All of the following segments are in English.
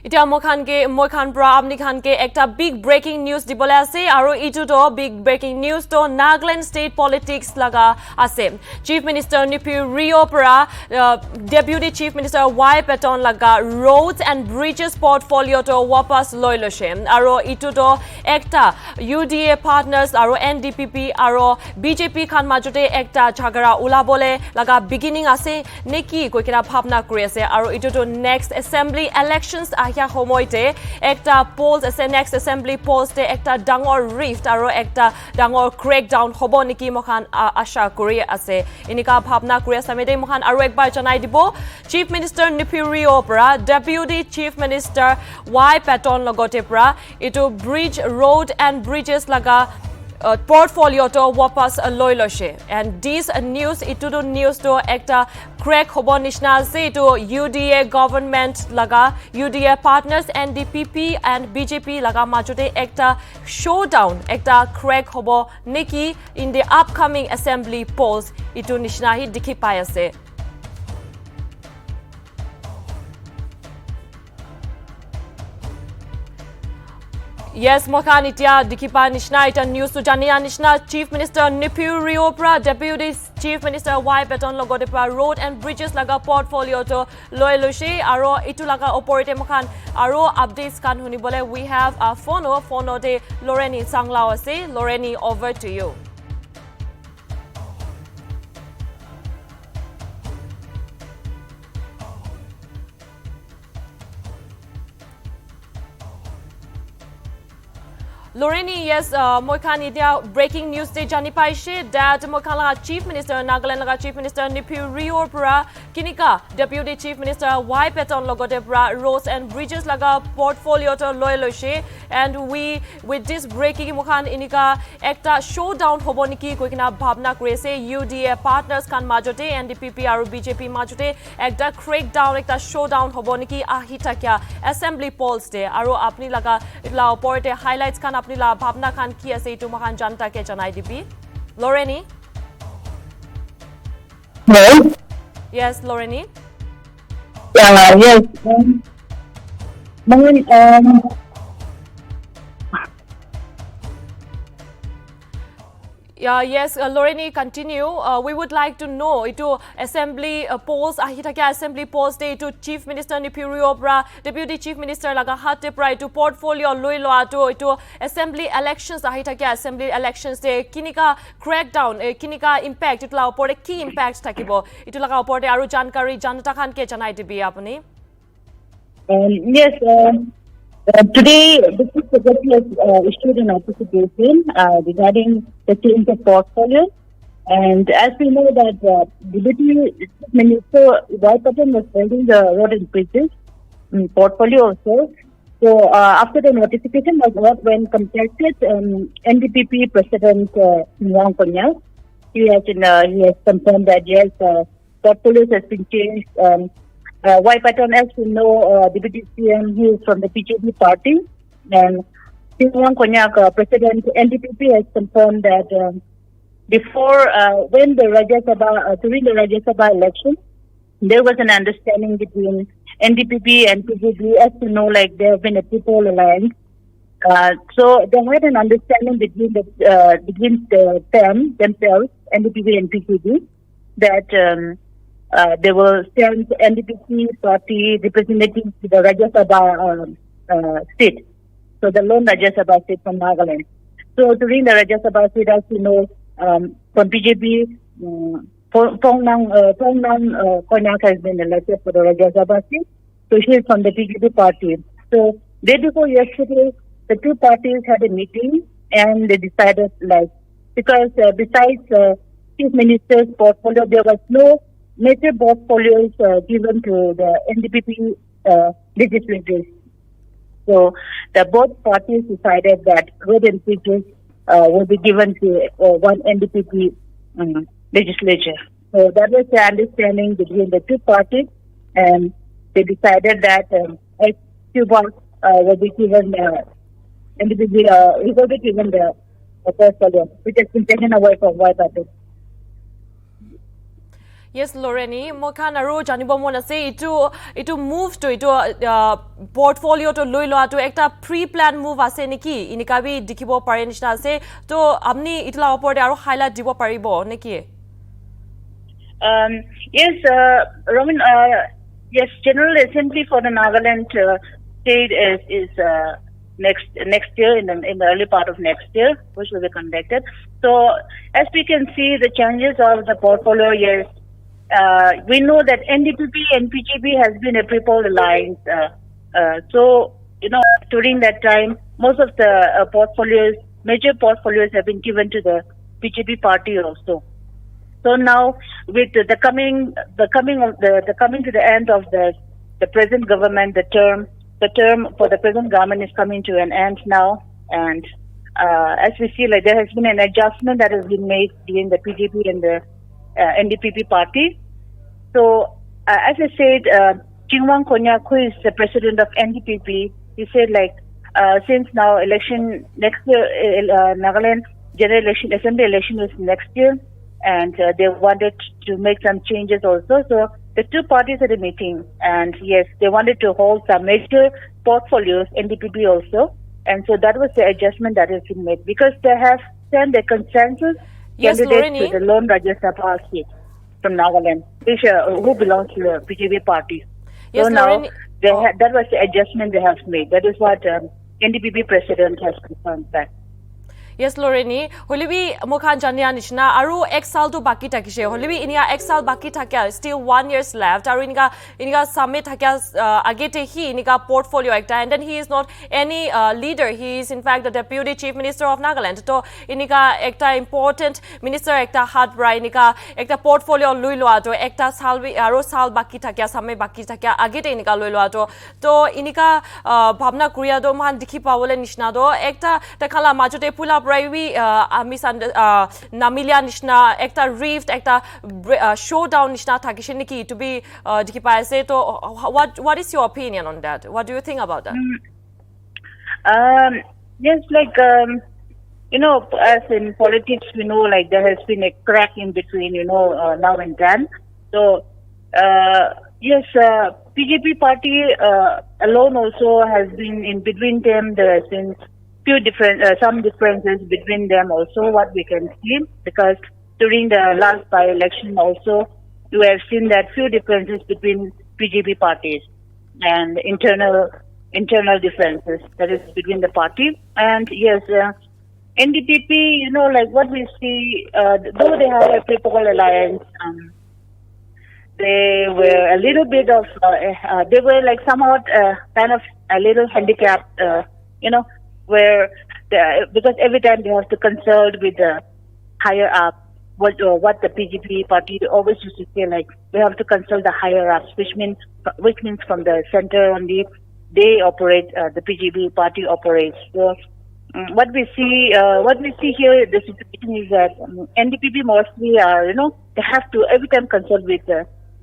Ita mokhan pra apni khan ke ekta big breaking news dibole ase aro itu to big breaking news to Nagaland State politics laga ase. Chief Minister NDPP Rio pra Deputy Chief Minister S Patton laga roads and bridges portfolio to wapas loi lose aro itu to ekta UDA partners aro NDPP aro BJP khan majote ekta jhagara ulabole laga beginning ase neki koikina bhabna kuri ase aro itu to next assembly elections ahya homoite ekta polls ase next assembly polls te ekta dangor rift aro ekta dangor crackdown hobo niki mokhan asha kuri ase inika bhabna kuri ase mede mokhan aro ekbar janai dibo Chief Minister NDPP Rio pra Deputy Chief Minister S Phangnon logote pra itu bridge road and bridges laga portfolio to wapas loi lose and this news itu to news to ekta crack hobo nishna ase to UDA government laga UDA partners NDPP and BJP laga majote ekta showdown ekta crack hobo neki in the upcoming assembly polls itu nishna hi dikhi pai ase. Yes, mokhan itia dikipa nishna ita news to jania nishna Chief Minister NDPP Rio pra Deputy Chief Minister S Phangnon logote pra road and bridges laga portfolio to loi lose aro itu laga oporite mokhan aro updates kan hunibole we have a phono de Loreni sanglao ase. Loreni, over to you. Loreni, yes, moikhan itia breaking news de jani paise that moikhan laga Chief Minister Nagaland laga Chief Minister NDPP Rio pra kinika Deputy Chief Minister S Phangnon logote pra roads and bridges laga portfolio to loi lose and we with this breaking mokhan inika ekta showdown hobo niki koikina bhabna kuri ase UDA partners kan majote NDPP aro BJP majote ekta crackdown ekta showdown hobo niki ahi thakya assembly polls de aro apni laga itla oporte highlights kan apni la bhabna khan ki ase itu mohan janta ke janai dibi. Loreni? Hello? Yes, Loreni? Yes. Yes, Loreni, continue. We would like to know itu assembly polls ahitakia assembly polls de itu Chief Minister NDPP Rio pra Deputy Chief Minister laga hatte pra itu portfolio loi loa to itu assembly elections ahitakia assembly elections de kinika crackdown kinika impact itla opore ki impact thakibo itu laga opore aru jankari janata khan ke janai dibi apuni. Yes, today the Chief Secretary has issued an notification regarding the change of portfolio, and as we know that Deputy Minister S Patton was holding the road and bridges portfolio also. So after the notification when contacted NDPP President Chingwang Konyak, he has confirmed that yes, portfolios has been changed. S Patton, as we know, Deputy CM, he is from the BJP party, and Chingwang Konyak, President NDPP, has confirmed that before, when the Rajya Sabha, during the Rajya Sabha election, there was an understanding between NDPP and BJP. As you know, like there have been a triple alliance. So they had an understanding between them themselves, NDPP and BJP, that they will send NDPP party representatives to the Rajya Sabha seat. So the lone Rajya Sabha seat from Nagaland. So during the Rajya Sabha seat, as you know, from BJP, Phangnon Konyak has been elected for the Rajya Sabha seat. So she is from the BJP party. So day before yesterday, the two parties had a meeting and they decided because besides Chief Minister's portfolio, there was no major portfolios given to the NDPP legislators. So the both parties decided that road and bridges will be given to one NDPP legislature. So that was the understanding between the two parties, and they decided that Chingwang will be given NDPP he will be given the portfolio, which has been taken away from S Patton. Yes, Loreni, Mokan aro janibo mona say itu move to itu portfolio to loi loa to ekta pre-planned move ase niki inika bi dikhibo pare nishna ase to apni itla opor de aro highlight dibo paribo neki. Yes, Roman. Yes, General Assembly for the Nagaland State is next year in the early part of next year, which will be conducted. So, as we can see, the changes of the portfolio, yes, we know that NDPP and BJP has been a triple alliance. So, during that time, most of the major portfolios have been given to the BJP party also. So now, with the coming to the end of the present government, the term for the present government is coming to an end now, and as we see, like there has been an adjustment that has been made between the BJP and the NDPP party. So, as I said, Chingwang Konyak, who is the president of NDPP, he said like since now election next year, Nagaland general election, assembly election is next year. And they wanted to make some changes also. So the two parties at a meeting, and yes, they wanted to hold some major portfolios, NDPP also. And so that was the adjustment that has been made because they have sent a consensus candidate to the Lone Rajya Sabha seat from Nagaland, which, who belongs to the BJP party. Yes, so now that was the adjustment they have made. That is what NDPP President has confirmed that. Yes, Loreni, holibi mokhan jania nishna aru exal to baki takishe holibi inia exal baki thakya still 1 years left aru inika summit thakya agete hi inika portfolio ekta and then he is not any leader, he is in fact the deputy chief minister of Nagaland to inika ekta important minister ekta hat bra inika ekta portfolio lui loa to ekta salvi aru sal baki thakya summit baki thakya agete inika lui loa to inika bhabna kuriya do man dikhi pawole nishna do ekta takhala majote pula Privy Namilia Nishna, Ekta Rift, Ekta Showdown Nishna Takishiniki to be Dikipaise. So, what is your opinion on that? What do you think about that? Yes, like, as in politics, we know, like, there has been a crack in between, now and then. So, yes, BJP party alone also has been in between them. There has been some differences between them also, what we can see, because during the last by-election also, we have seen that few differences between BJP parties and internal differences, that is between the party. And yes, NDPP, like what we see, though they have a triple alliance, they were a little bit of, they were like somewhat kind of a little handicapped, where because every time they have to consult with the higher up, what the BJP party always used to say, like we have to consult the higher ups, which means from the center only they operate, the BJP party operates. So what we see here, the situation is that NDPP mostly are, they have to every time consult with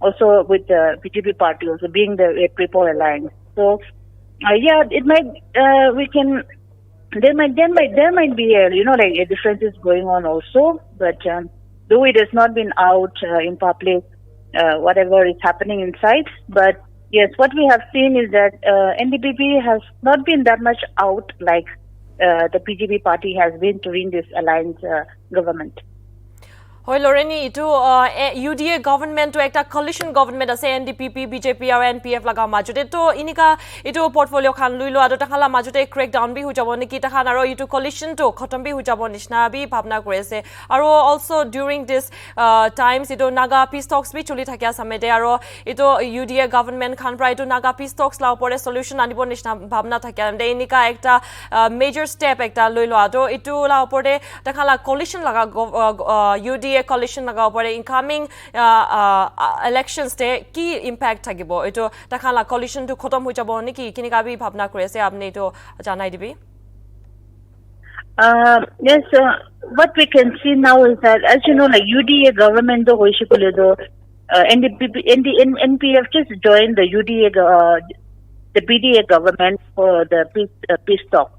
also with the BJP party also being the triple alliance. So yeah, it might there might be a differences going on also, but though it has not been out in public, whatever is happening inside. But yes, what we have seen is that NDPP has not been that much out like the BJP party has been during this alliance government. Hoi Loreni, itu UDA government to ekta coalition government ase NDPP, BJP और NPF लगा माजुटे तो इनका इतो portfolio Khan लुइलो आदो तखाला माजुटे crackdown भी हो जाबो निकी तखान आरो इतो coalition तो खत्म भी हो जाबो निशना भी भावना करे से आरो also during this times इतो Naga peace talks भी चली थाकिया समेते आरो इतो UDA government खान प्राय इतो Naga peace talks ला ऊपर solution आनिबो निशना भावना थाकिया दे इनका एकटा major step एकटा लुइलो आदो इतो ला ऊपर दे तखाला coalition लगा UDA coalition laga upore incoming elections te ki impact thakibo eto takhala coalition to khotom hoi jabo niki kinika bi bhabna kore ase apni to janai dibi. Yes, what we can see now is that, as you know, like UDA government do hoishikule do NPF just joined the UDA the BDA government for the peace talk.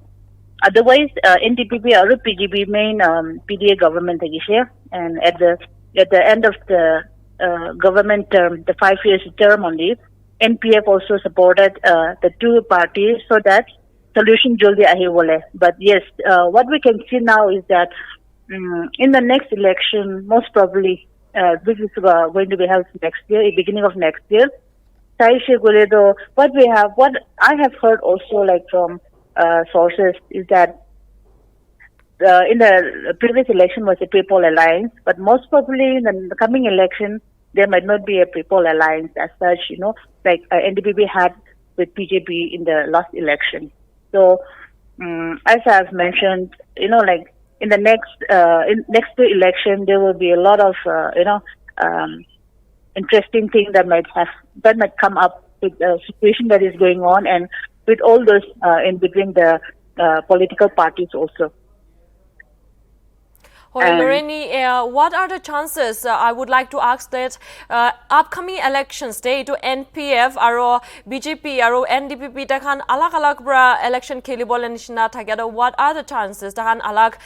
Otherwise, NDPP or PGB main PDA government and at the end of the government term, the 5 years term only, NPF also supported the two parties so that solution juldi ahi bole. But yes, what we can see now is that in the next election, most probably this is going to be held next year, beginning of next year. What I have heard also, like from sources, is that in the previous election was a People Alliance, but most probably in the coming election there might not be a People Alliance as such, like NDPP had with BJP in the last election. So as I've mentioned, like in the next election there will be a lot of interesting things that might come up with the situation that is going on, and with all those in between the political parties also. Loreni, what are the chances? I would like to ask that upcoming elections day to NPF aro BJP aro NDPP takhan alag bra election khelibo nishina thakeda. What are the chances? Takhan alag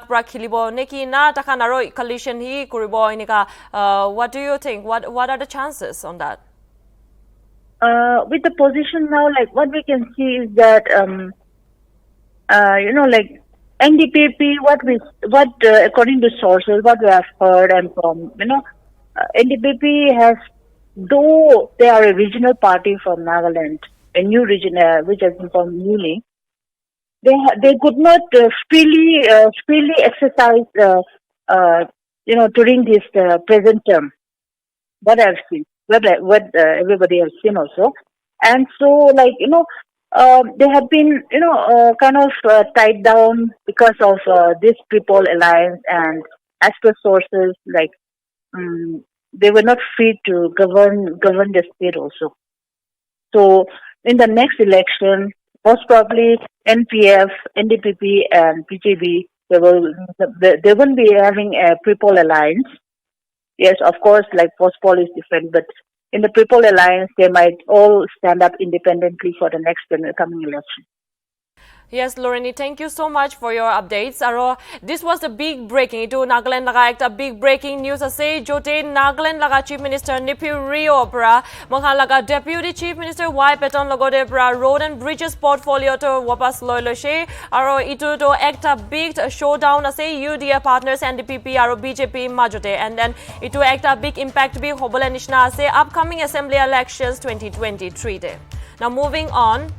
bra khelibo neki na takhan aro coalition hi kuribo inika. What do you think? What are the chances on that? With the position now, like what we can see is that like NDPP, according to sources, what we have heard and from, NDPP has, though they are a regional party from Nagaland, a new region which has been formed newly, they could not freely exercise, during this present term. What I've seen, what everybody has seen also, and so they have been, kind of tied down because of this People Alliance, and as per sources, like they were not free to govern the state also. So in the next election, most probably NPF, NDPP, and BJP, they won't be having a People Alliance. Yes, of course, like post-poll is different, but in the People Alliance, they might all stand up independently for the next coming election. Yes, Loreni, thank you so much for your updates. Aro, this was a big breaking. Ito Nagaland laga ekta big breaking news ase. Jote Nagaland laga Chief Minister NDPP Rio pra mangha laga Deputy Chief Minister Y Patton logode pra Road and Bridges portfolio to wapas loi loise. Aro ito to ekta big showdown ase UDA partners NDPP aro BJP majote, and then ito ekta big impact bi hobole nishna ase upcoming assembly elections 2023 de. Now moving on.